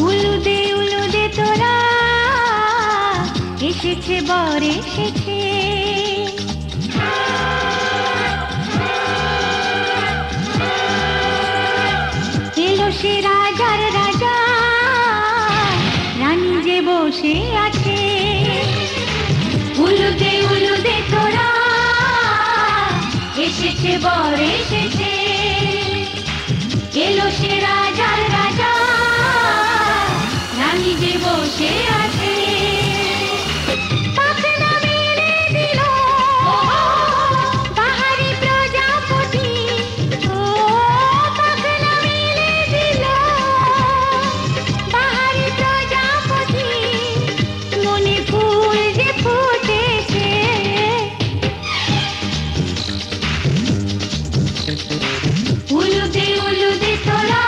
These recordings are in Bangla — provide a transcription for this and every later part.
উলুদে তোরা এসেছে বর এসেছে, এলো সে রাজার রাজা, রানী যে বসে আছে। উলুদে তোরা এসেছে বর এসেছে, এলো সে রাজার রাজা, রানী যে বসে আছে। পাখনা মেলে দিল বাহারি প্রজাপতি, ও পাখনা মেলে দিল বাহারি প্রজাপতি, মনে ফুল যে ফুটেছে। উলুদে তোরা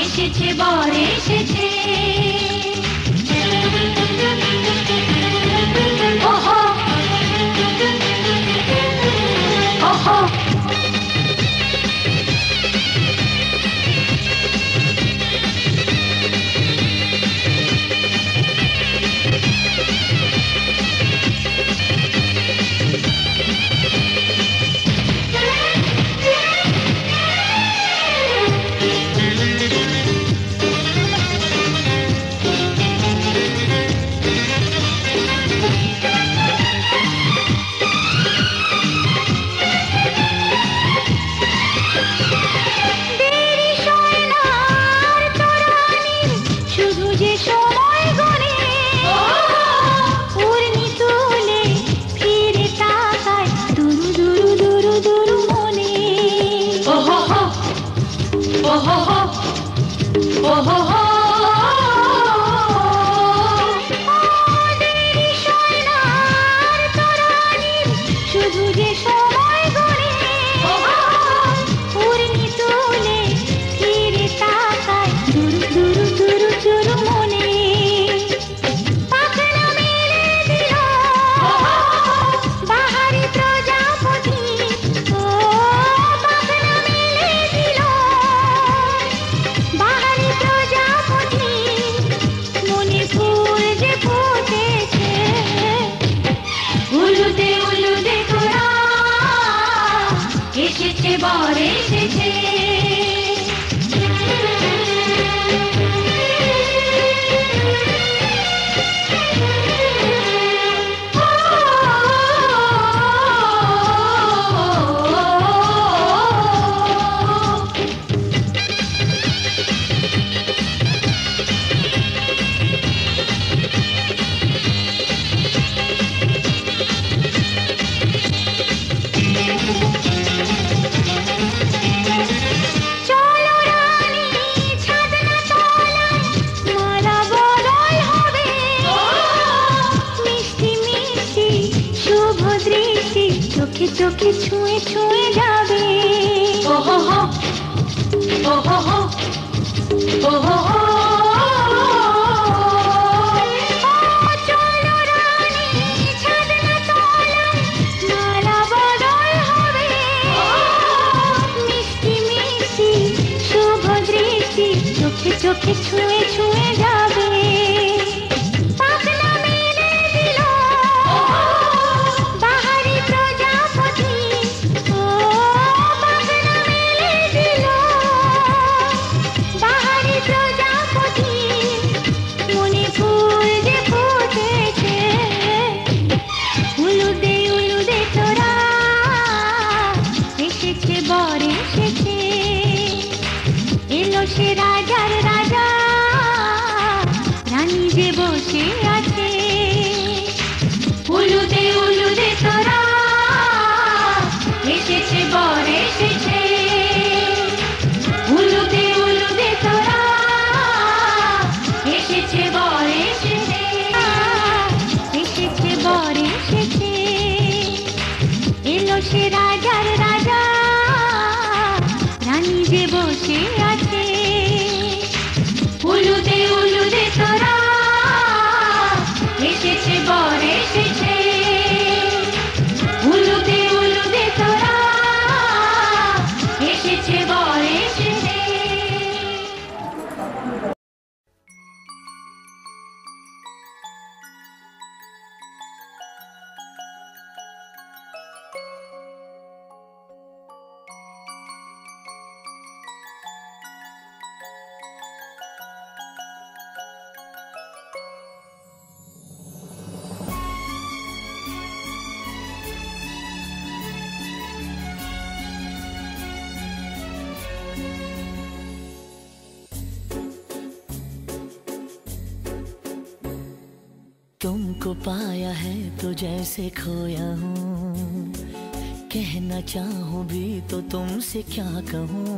এসেছে বর এসেছে। ওহো ওহো বর এসেছে। চোখে চোখে ছুঁয়ে ছুঁয়ে যাবে। ওহো হো ওহো হো ওহো হো, চলো রানী ছাদনা তলায় মালা বদল হবে। মিষ্টি মিষ্টি শুভ দৃষ্টি চোখে চোখে ছুঁয়ে ছুঁয়ে যাবে। সে রাজার রাজা, রানী যে বসে আছে। উলুদে তোরা এসেছে বর এসেছে। উলুদে তোরা এসেছে বর এসেছে, এসেছে বর এসেছে, এলো সে রাজার রাজা, রানী যে বসে আছে। উলুদে তোরা এসেছে বর এসেছে। উলুদে তোরা এসেছে বর এসেছে। तुमको पाया है तो जैसे खोया हूँ, कहना चाहूँ भी तो तुमसे क्या कहूँ।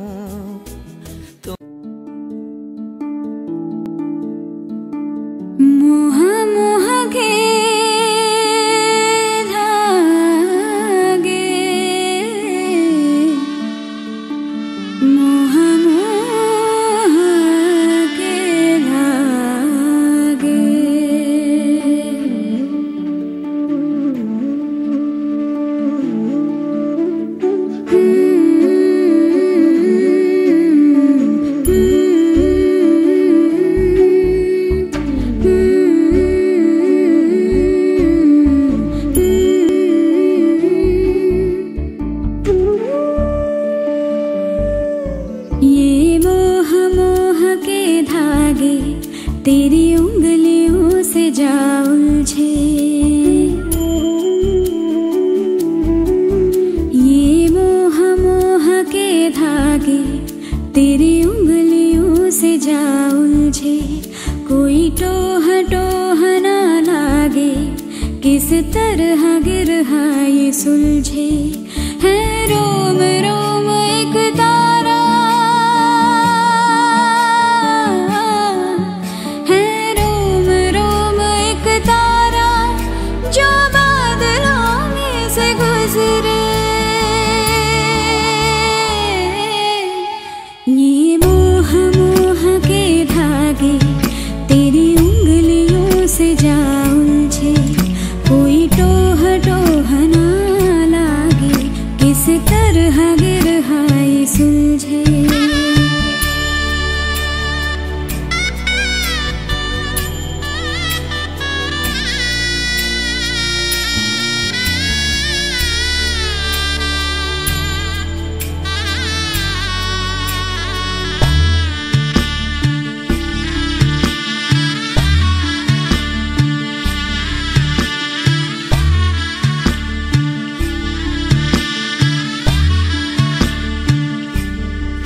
मोह मोह के धागे, मोह मोह के धागे, ये मोह मोह के धागे तेरी उंगलियों से जा उलझे। ये मोह मोह के धागे तेरी उंगलियों से जा उलझे। कोई टोह टोह ना लागे, किस तरह गिरहा ये सुलझे। है रोम रोम एक तारा, है रोम रोम एक तारा जो बादलों में से गुजरे। ये मोह मोह के धागे तेरी उंगलियों से जा उलझे। कोई टोह टोह ना लागे, किस तरह गिरहा ये सुलझे।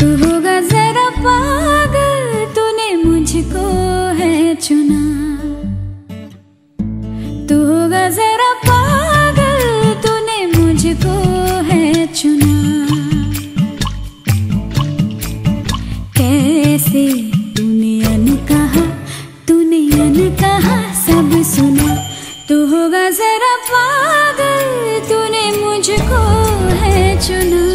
तू होगा जरा पागल, तूने मुझको है चुना। तू होगा जरा पागल, तूने मुझको है चुना। कैसे तूने अनकहा सब सुना। तू होगा जरा पागल, तूने मुझको है चुना।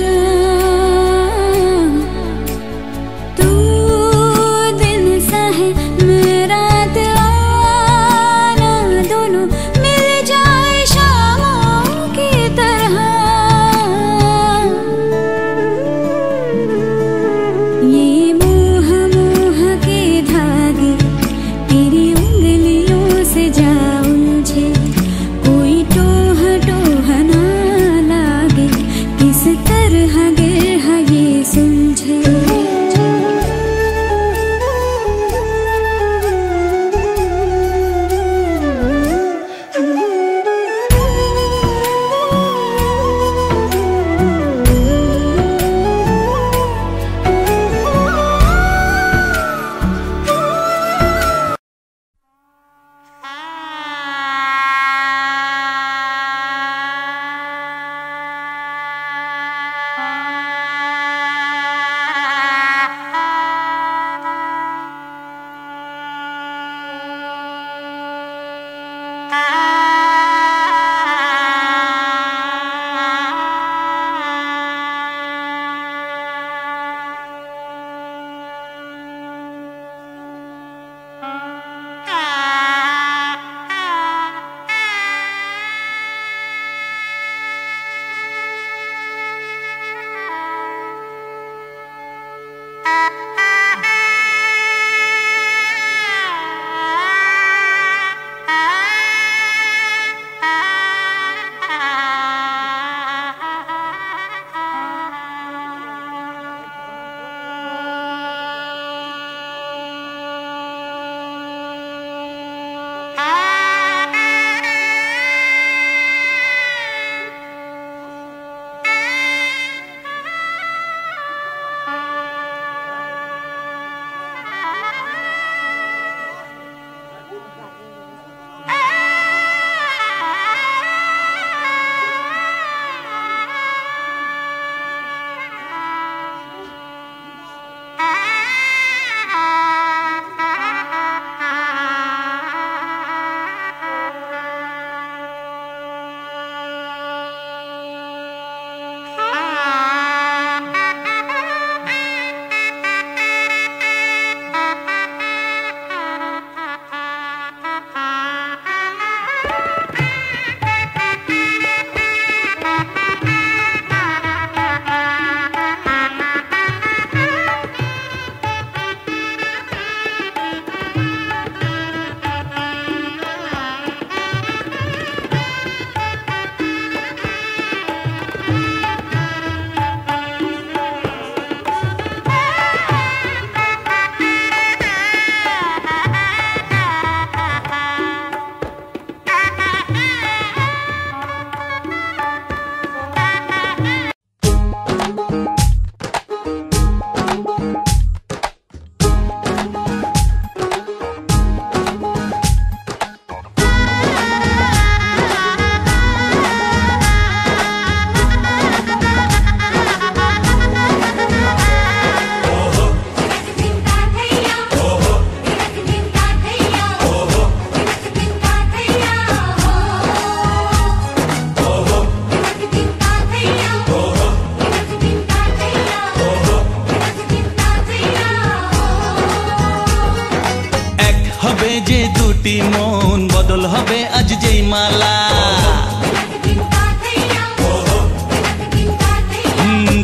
দুটি মন বদল হবে আজ যেই মালা।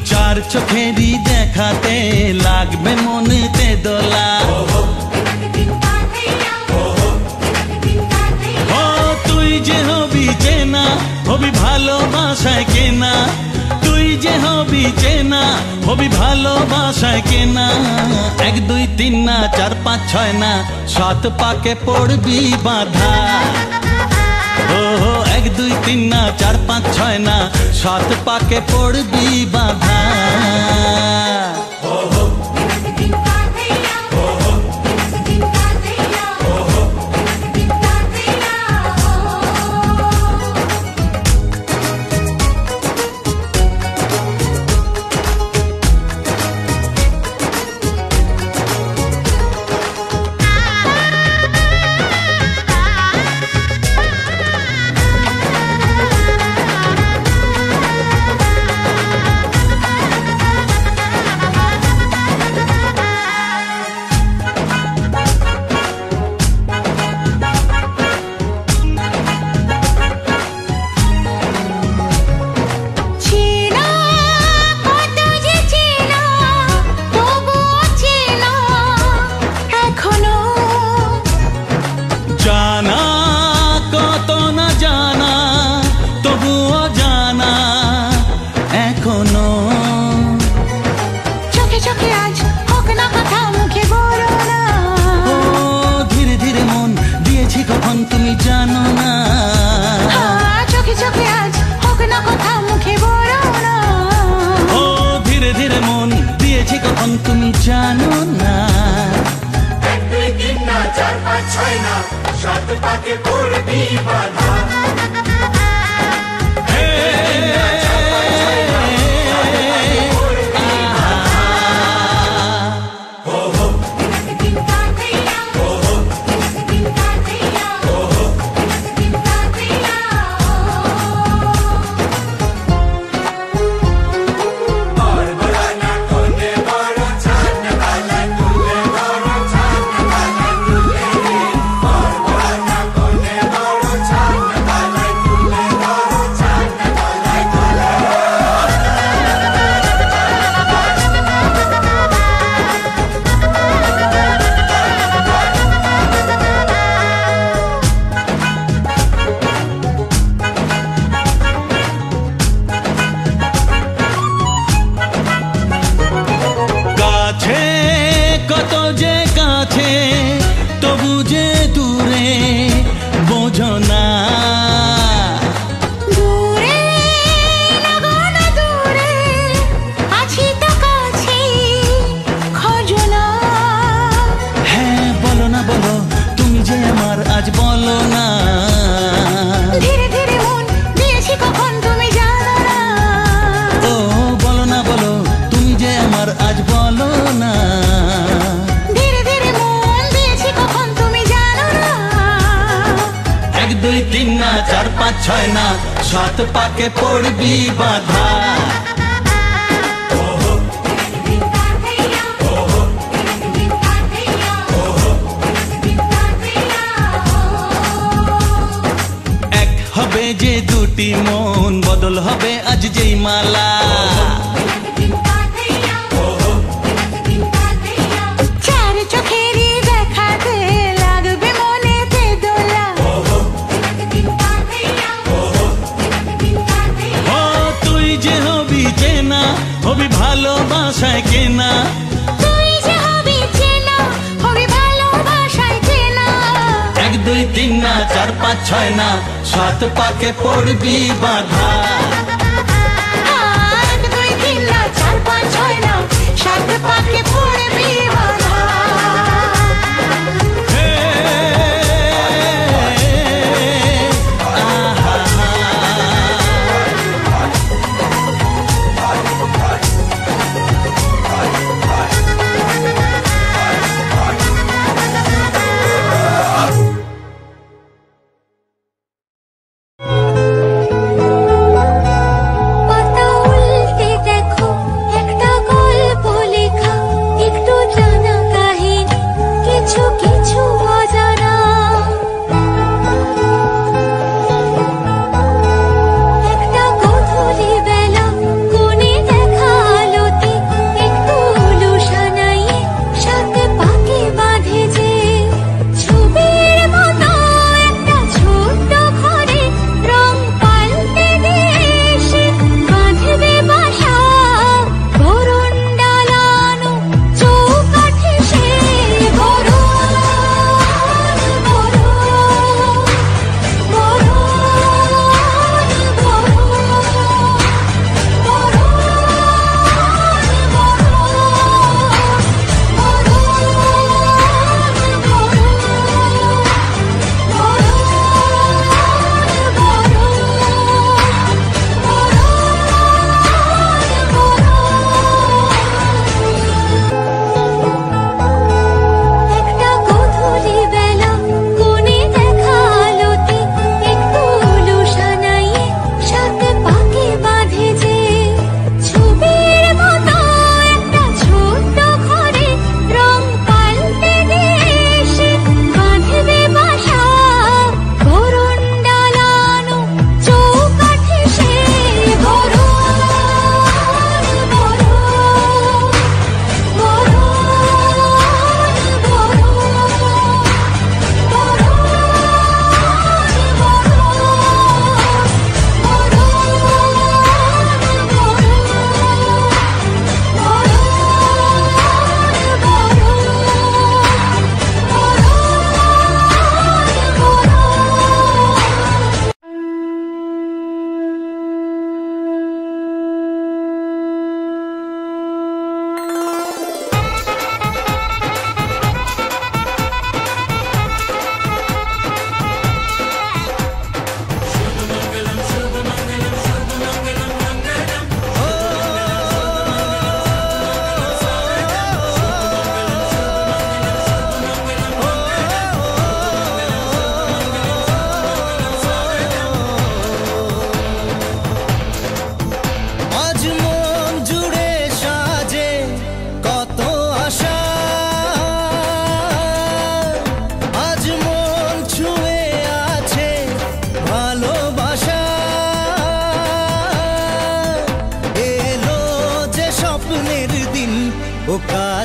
চার চোখেরই দেখাতে লাগবে মনেতে দোলা। ও তুই যে হবি চেনা, হবি ভালোবাসায় কেনা। তুই যে হবি চেনা, হবি ভালোবাসায় কেনা। 1 2 3 না 4 5 6 না 7 পাকে পড়বি বাঁধা। ও 1 2 3 না 4 5 6 না 7 পাকে পড়বি বাঁধা। তুমি জানো না, চোখে চোখে আজ হোক না কথা মুখে বলো না। ও ধীরে ধীরে মন দিয়েছি কখন তুমি জানো না। 1 2 3 না 4 5 6 না 7 পাকে পড়বি বাঁধা। তবু যে দূরে বোঝো না, দূরে লাগো না দূরে আছি তো কাছে খোঁজো না। হ্যাঁ বলো না বলো তুমি যে আমার আজ বলো না। ধীরে ধীরে মন দিয়েছি কখন তুমি জানো না। ও বলো না বলো তুমি যে আমার আজ বলো না। 1 2 3 না 4 5 6 না 7 পাকে পড়বি বাঁধা। এক হবে যে দুটি মন বদল হবে আজ যেই মালা। চার চোখেরই দেখাতে লাগবে মনেতে দোলা। ও তুই যে হবি চেনা, হবি ভালোবাসায় কেনা। তুই যে হবি চেনা, হবি ভালোবাসায় চেনা। 1 2 3 না 4 5 6 না 7 পাকে পড়বি বাঁধা। 1 2 3 না 4 5 6 না 7 পাকে পড়বি বাঁধা। পাতা উল্টে দেখো একটা গল্প লেখা, একটু জানা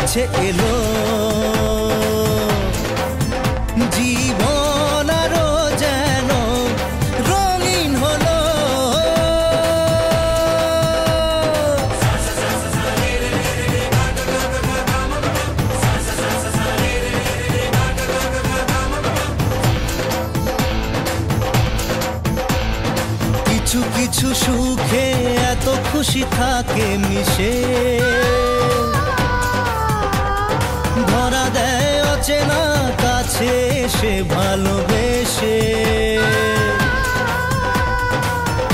কাছে এলো জীবন আরো যেন রঙিন হলো। কিছু কিছু সুখে এত খুশি থাকে মিশে, ধরা দেয় অচেনা কাছে এসে ভালোবেসে।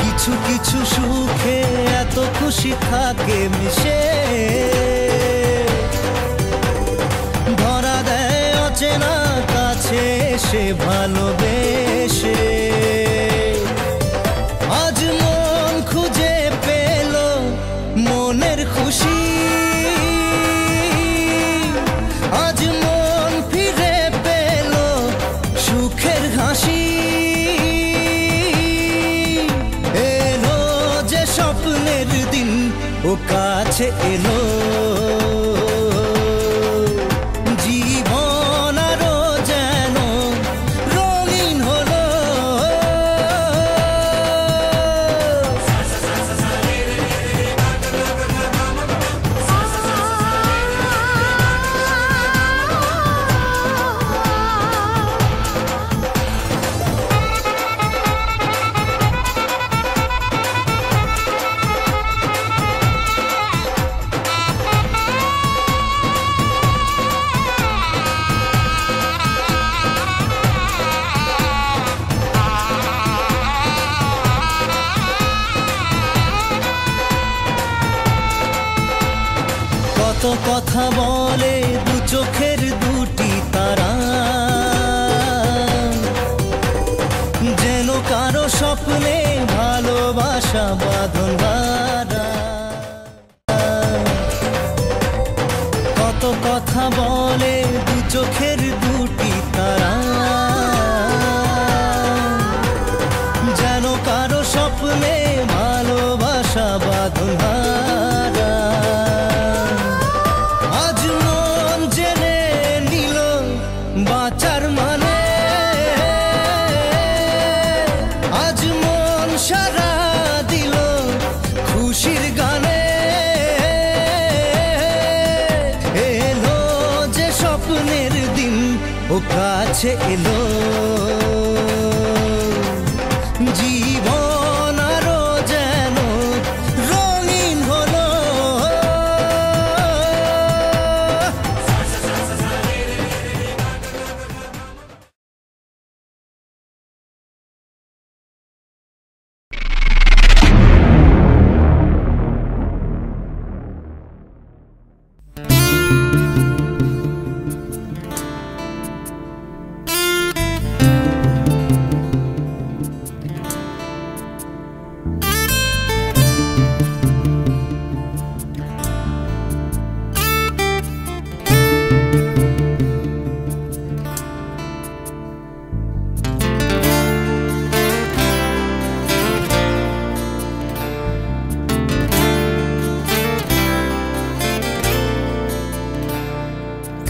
কিছু কিছু সুখে এত খুশি থাকে মিশে, ধরা দেয় অচেনা কাছে এসে ভালোবেসে। আজ মন খুঁজে পেল মনের খুশি, আজ মন ফিরে পেল সুখের হাসি। এলো যে স্বপ্নের দিন ও কাছে এলো, জীবন আরো যেন রঙিন হলো। কত কথা বলে দু চোখের দুটি তারা, যেন কারো স্বপ্নে ভালোবাসা বাঁধন হারা। কত কথা বলে দু চোখের দুটি তারা, যেন কারো স্বপ্নে ভালোবাসা বাঁধন হারা। আজ মন জেনে নিল বাঁচার মানে, আজ মন সারা দিল খুশির গানে। এলো যে স্বপ্নের দিন ও কাছে এলো, জীবন আরো যেন রঙিন হলো।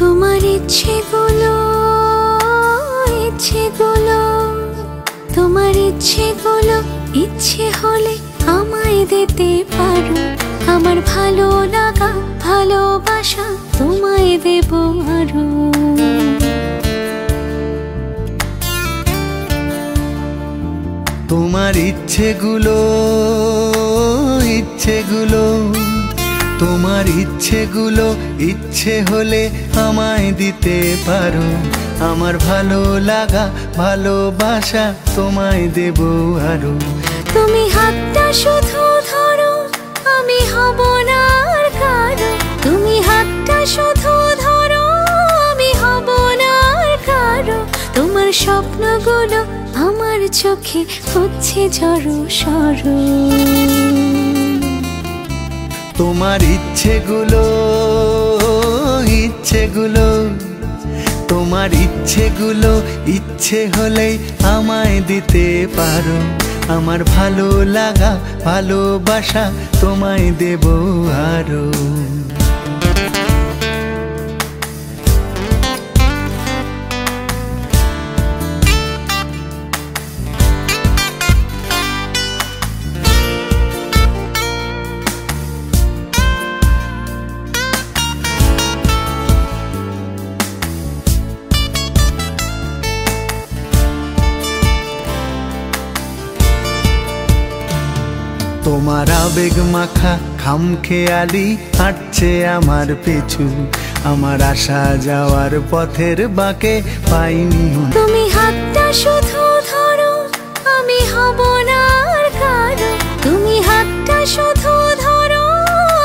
তোমার ইচ্ছেগুলো, ইচ্ছেগুলো, তোমার ইচ্ছেগুলো ইচ্ছে হলে আমায় দিতে পারো। আমার ভালো লাগা ভালোবাসা তোমায় দেব আরো। তোমার ইচ্ছেগুলো, ইচ্ছেগুলো, তোমার ইচ্ছেগুলো ইচ্ছে হলে আমায় দিতে পারো। আমার ভালো লাগা ভালোবাসা তোমায় দেব আরো। তুমি হাতটা শুধু ধরো, আমি হব না আর কারো। তুমি হাতটা শুধু ধরো, আমি হব না আর কারো। তোমার স্বপ্নগুলো আমার চোখে হচ্ছে জড়ো সরো। তোমার ইচ্ছেগুলো, ইচ্ছেগুলো, তোমার ইচ্ছেগুলো ইচ্ছে হলেই আমায় দিতে পারো। আমার ভালো লাগা ভালোবাসা তোমায় দেব আরো। তোমার আবেগ মাখা খামখেয়ালি হাঁটছে আমার পিছু, আমার আসা যাওয়ার পথের বাঁকে পাইনি। তুমি হাতটা শুধু ধরো, আমি হব না আর কারো। তুমি হাতটা শুধু ধরো,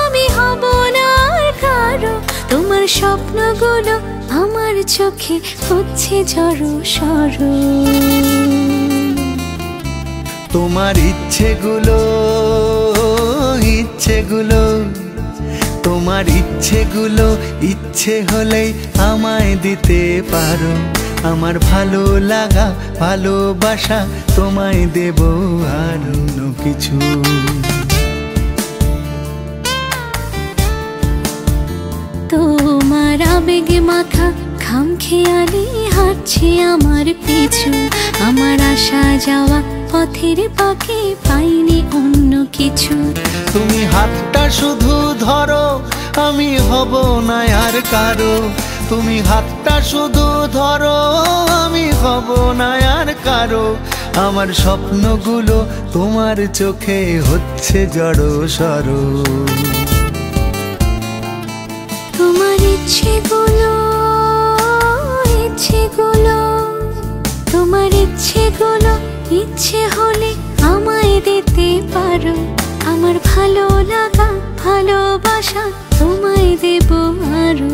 আমি হব না আর কারো। তোমার স্বপ্নগুলো আমার চোখে হচ্ছে জড়ো সরো। তোমার ইচ্ছেগুলো তোমার ইচ্ছেগুলো ইচ্ছে হলেই আমায় দিতে পারো। আমার ভালো লাগা ভালোবাসা তোমায় দেব আর অন্য কিছু। তোমার আবেগে মাখা খামখেয়ালি হাঁটছে আমার পিছু, আমার আসা যাওয়া পথের বাঁকে পাইনি অন্য কিছু। তুমি হাতটা শুধু ধরো, আমি হব না আর কারো। তুমি হাতটা শুধু ধরো, আমি হব না আর কারো। আমার স্বপ্নগুলো তোমার চোখে হচ্ছে জড়ো সরো। তোমার ইচ্ছেগুলো তোমার ইচ্ছেগুলো ইচ্ছে হলে আমায় দিতে পারো। আমার ভালো লাগা ভালোবাসা তোমায় দেব আরো।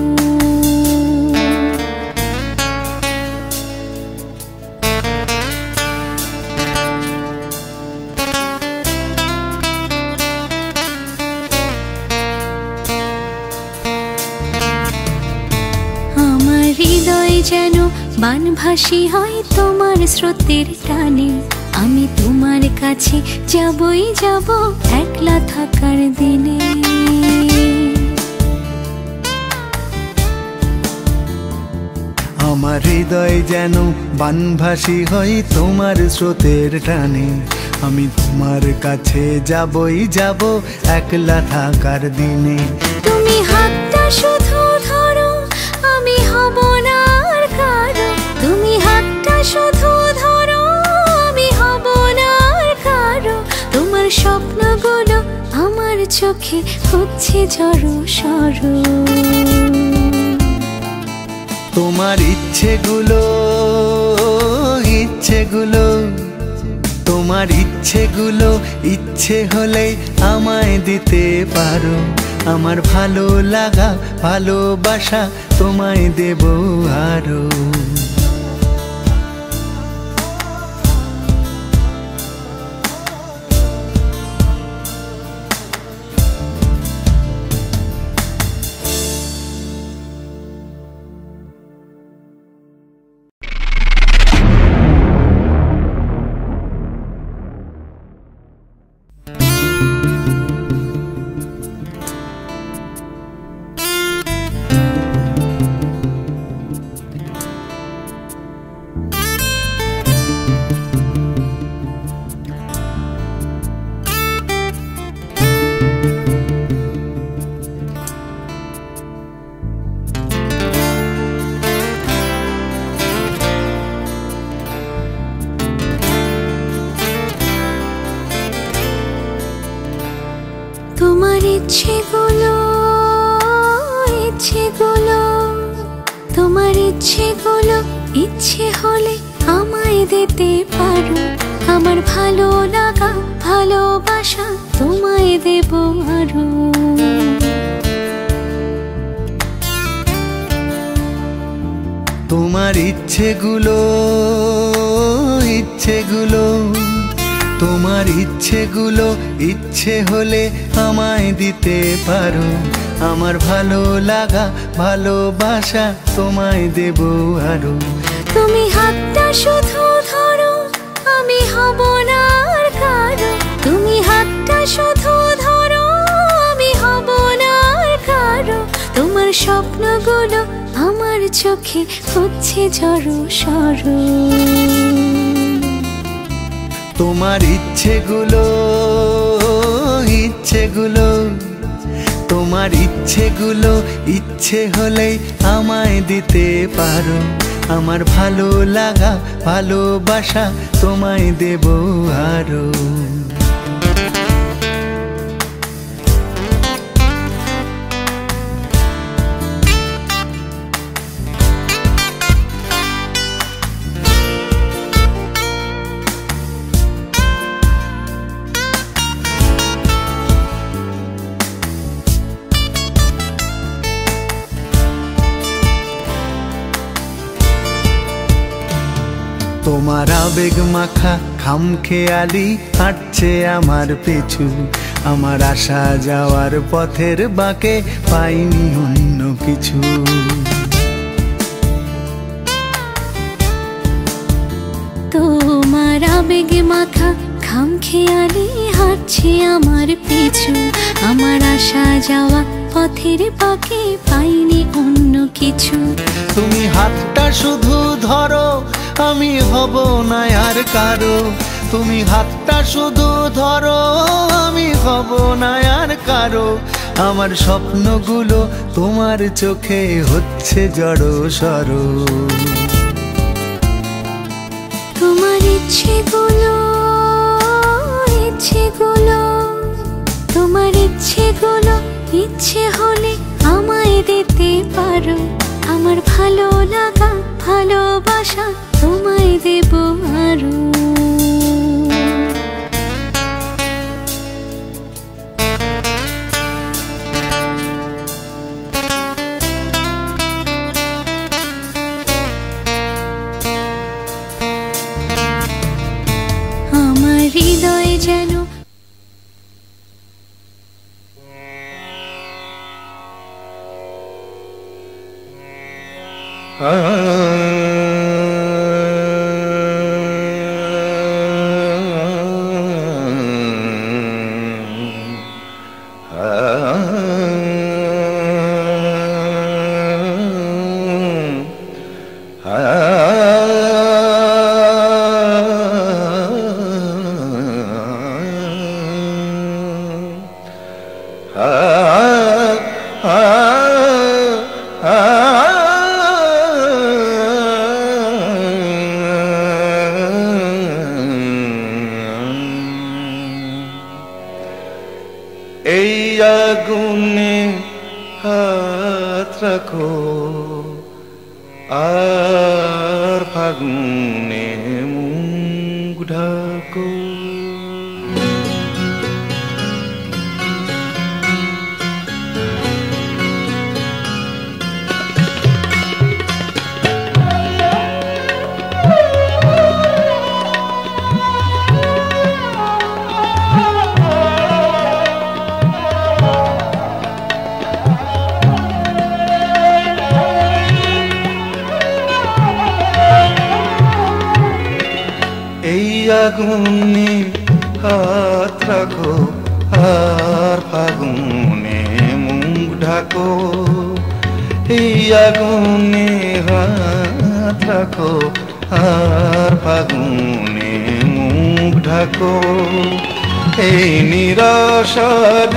আমার হৃদয় যেন বানভাসী হয় তোমার স্রোতের টানে। আমি তোমার কাছে যাবই যাব একলা থাকার দিনে। আমার হৃদয় যেন বানভাসী হয় তোমার স্রোতের টানে। আমি তোমার কাছে যাবই যাব একলা থাকার দিনে। তুমি হাতটা শুধু ধরো, আমি হব না আর কারো। তুমি হাতটা শুধু ধরো, আমি হব না আর কারো। তোমার স্বপ্নগুলো আমার চোখে হচ্ছে জড়ো সরো। তোমার ইচ্ছেগুলো তোমার ইচ্ছেগুলো ইচ্ছে হলে আমায় দিতে পারো। আমার ভালো লাগা ভালোবাসা তোমায় দেব আরো। তোমার ইচ্ছেগুলো তোমার ইচ্ছেগুলো ইচ্ছে হলে আমায় দিতে পারো। আমার ভালো লাগা ভালোবাসা তোমায় দেব আরো। তোমার ইচ্ছেগুলো তোমার ইচ্ছেগুলো ইচ্ছে হলে আমায় দিতে পারো। আমার ভালো লাগা ভালোবাসা তোমায় দেব আরো। তুমি হাতটা শুধু ধরো, আমি হব না আর কারো। তুমি হাতটা শুধু ধরো, আমি হব না আর কারো। তোমার স্বপ্নগুলো আমার চোখে হচ্ছে জড়ো সরো। তোমার ইচ্ছেগুলো তোমার ইচ্ছেগুলো ইচ্ছে হলেই আমায় দিতে পারো। আমার ভালো লাগা ভালোবাসা তোমায় দেব আরো। তোমার আবেগ মাখা খামখেয়ালি হাঁটছে আমার পিছু, আমার আসা যাওয়ার পথের বাঁকে পাইনি অন্য কিছু। তোমার আবেগ মাখা খামখেয়ালি হাঁটছে আমার পিছু, আমার আসা যাওয়া পথের বাঁকে পাইনি অন্য কিছু। তুমি হাতটা শুধু ধরো, আমি হব না আর কারো। তুমি হাতটা শুধু ধরো, আমি হব না আর কারো। আমার স্বপ্নগুলো তোমার চোখে হচ্ছে জড়ো সরো। তোমার ইচ্ছেগুলো, তোমার ইচ্ছেগুলো ইচ্ছে হলে আমায় দিতে পারো। আমার ভালো লাগা ভালোবাসা তোমায় দেব আরো। আমার হৃদয় যেন এই আগুনে হাত রাখো আর ফাগুনে মুখ ঢাকো। এই আগুনে হাত রাখো আর ফাগুনে মুখ ঢাকো। এই আগুনে হাত রাখো আর ফাগুনে মুখ ঢাকো। এই নিরাশার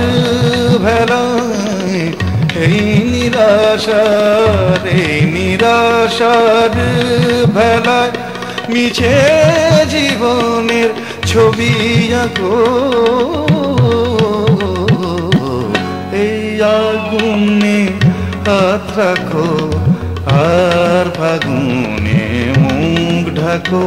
ভেলায়, এই নিরাশার ভেলায় মিছে জীবনের ছবি আঁকো। এই আগুনে হাত রাখো আর ফাগুনে মুখ ঢাকো।